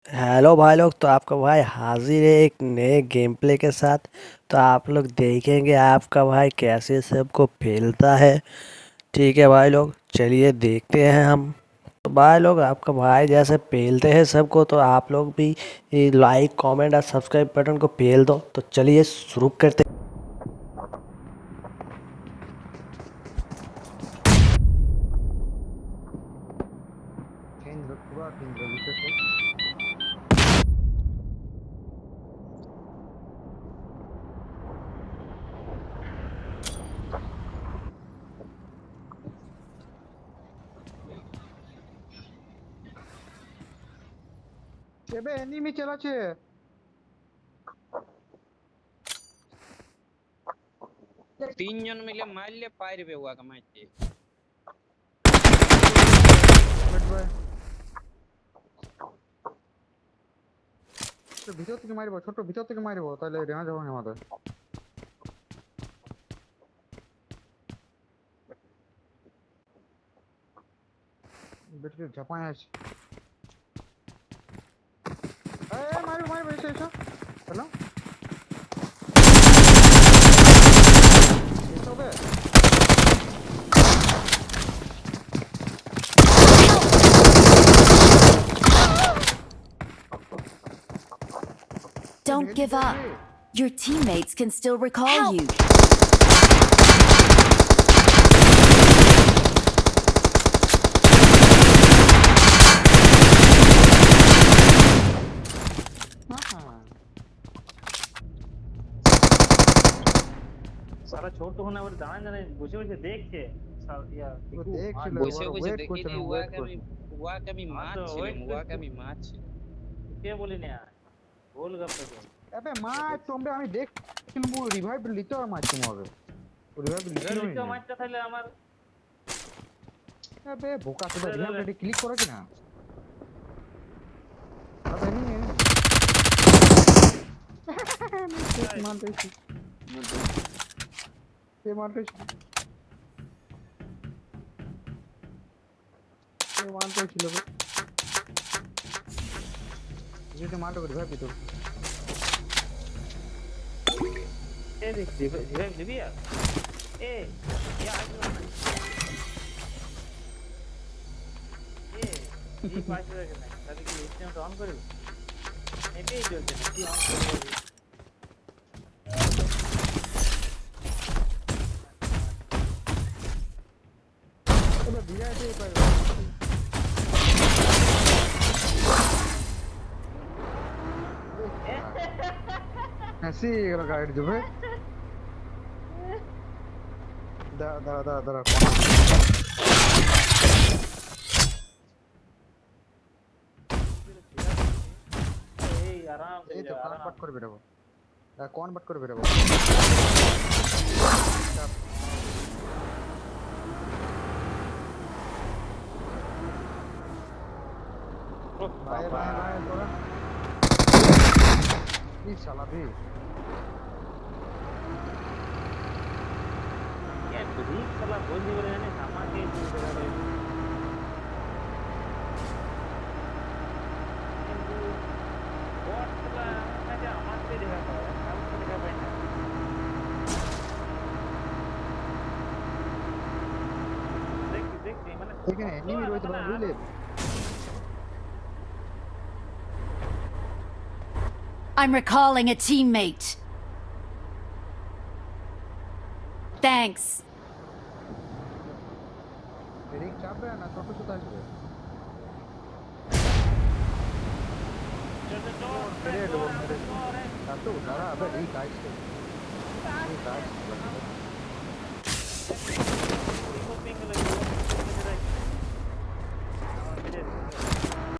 Hello भाई लोग, तो आपका भाई हाजिर है एक नए गेम प्ले के साथ। तो आप लोग देखेंगे आपका भाई कैसे सबको फेलता है। ठीक है भाई लोग, चलिए देखते हैं हम। तो भाई लोग, आपका भाई जैसे पेलते हैं सबको, तो आप लोग भी लाइक कमेंट और सब्सक्राइब बटन को पेल दो। तो चलिए शुरू करते केंद्र पूरा केंद्र विशेष हो। এবে এনিমি চালাচ্ছে। তিনজন মিলে মারলে পারবে ওকে মারতে। ওয়েট ভাই, তো ভিতর থেকে মারবো, ছোট ভিতর থেকে মারবো, তাহলে ড্যামেজ হবে না আমাদের। বেটকে ঝাপায় আছে। মারবো মারবো, এসো এসো। হ্যালো, এসো বে। Don't give up. Your teammates can still recall you. सारा छोड़ तो होना और दाना जाने बसे बसे देख के ও দেখছিল, বসে ওরা বসে ওয়েট দেখিনি করছিল, ওয়েট ওয়াকে আমি हाँ तो মারছিলাম, वेट ওয়াকে আমি মারছিলাম। क्या बोली नहीं यार गोल गप्पे को এবে মার তোমরা, আমি দেখছিলাম ও রিভাইভ লিতো আর মারছি হবে। ও রিভাইভ अगर লিছিল लिखो না। मैच था हमार এবে বোকা সুদা রিভাইভ রেডি ক্লিক করো কি না? আবে এনিমি এনিমি মারতেছি, সে মারতেছি, সে মারতেছিল বে। যেটা মারতে করে ভাবি তো। ये देख रिवाइव दे दिया ए ये आज ये पास रखे ना ताकि लिस्ट में ऑन करो नहीं पे चलते ना कि ऑन करो এবার ভিড়াই দিয়ে পারবে। হাসি গেল গাইড দেবে। দাঁড়া দাঁড়া দাঁড়া দাঁড়া, ए आराम से এই তো जाओ কান आराम বাট করে বেরোবো, কোন বাট করে বেরোবো। ভাই ভাই ভাই তোরা কি চালাবি? क्या ब्रीक साला बोल दी बोले ने सामान के चीज लगा रहे কিন্তু বট সালা আমাকে আমার से দেখা পায় কাউকে দেখা পায় না দেখ দেখ মানে এখানে এনিমি রইতে পারে বুঝলে। I'm recalling a teammate. Thanks. রিক চাপবে না, ছোট ছোট আসবে। চল চল মেরে দেবো মেরে। তাতো দাঁড়া, আবে রিক আসছে।